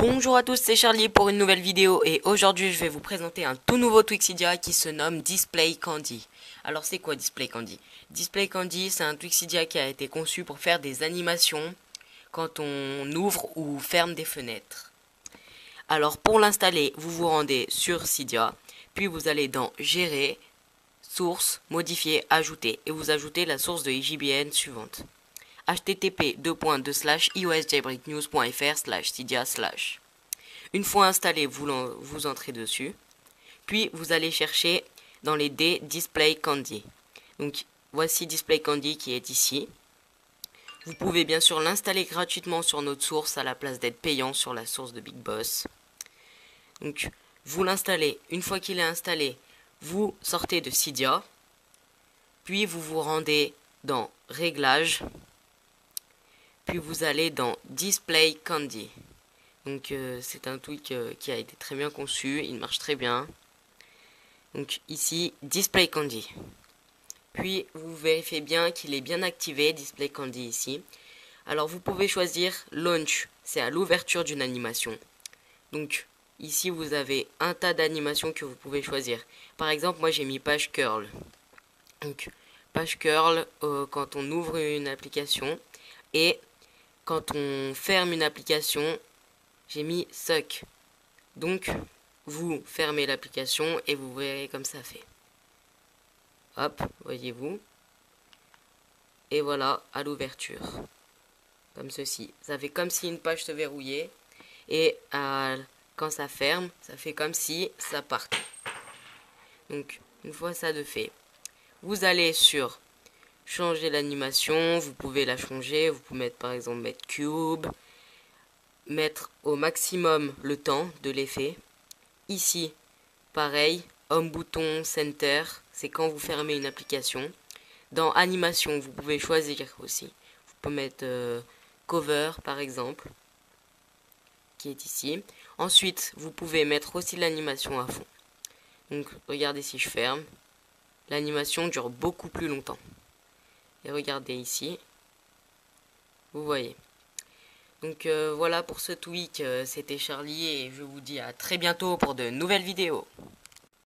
Bonjour à tous, c'est Charlie pour une nouvelle vidéo et aujourd'hui je vais vous présenter un tout nouveau Twixidia qui se nomme Display Candy. Alors c'est quoi Display Candy? Display Candy, c'est un Twixidia qui a été conçu pour faire des animations quand on ouvre ou ferme des fenêtres. Alors pour l'installer, vous vous rendez sur Cydia, puis vous allez dans Gérer, Source, Modifier, Ajouter et vous ajoutez la source de IJBN suivante. http://iosjailbreaknews.fr/cydia/. Une fois installé, vous entrez dessus, puis vous allez chercher dans les D Display Candy. Donc voici Display Candy qui est ici. Vous pouvez bien sûr l'installer gratuitement sur notre source à la place d'être payant sur la source de Big Boss. Donc vous l'installez. Une fois qu'il est installé, vous sortez de Cydia, puis vous vous rendez dans Réglages, puis vous allez dans Display Candy. Donc c'est un tweak qui a été très bien conçu, il marche très bien. Donc ici, Display Candy. Puis vous vérifiez bien qu'il est bien activé, Display Candy ici. Alors vous pouvez choisir Launch, c'est à l'ouverture d'une animation. Donc ici vous avez un tas d'animations que vous pouvez choisir. Par exemple, moi j'ai mis Page Curl. Donc Page Curl quand on ouvre une application et quand on ferme une application, j'ai mis Suck. Donc, vous fermez l'application et vous verrez comme ça fait. Hop, voyez-vous. Et voilà, à l'ouverture. Comme ceci. Ça fait comme si une page se verrouillait. Et quand ça ferme, ça fait comme si ça partait. Donc, une fois ça de fait, vous allez sur changer l'animation. Vous pouvez la changer. Vous pouvez mettre par exemple mettre Cube. Mettre au maximum le temps de l'effet. Ici, pareil, Home bouton Center, c'est quand vous fermez une application. Dans Animation, vous pouvez choisir aussi. Vous pouvez mettre Cover, par exemple, qui est ici. Ensuite, vous pouvez mettre aussi l'animation à fond. Donc, regardez si je ferme. L'animation dure beaucoup plus longtemps. Et regardez ici. Vous voyez. Donc voilà pour ce tweak, c'était Charlie et je vous dis à très bientôt pour de nouvelles vidéos.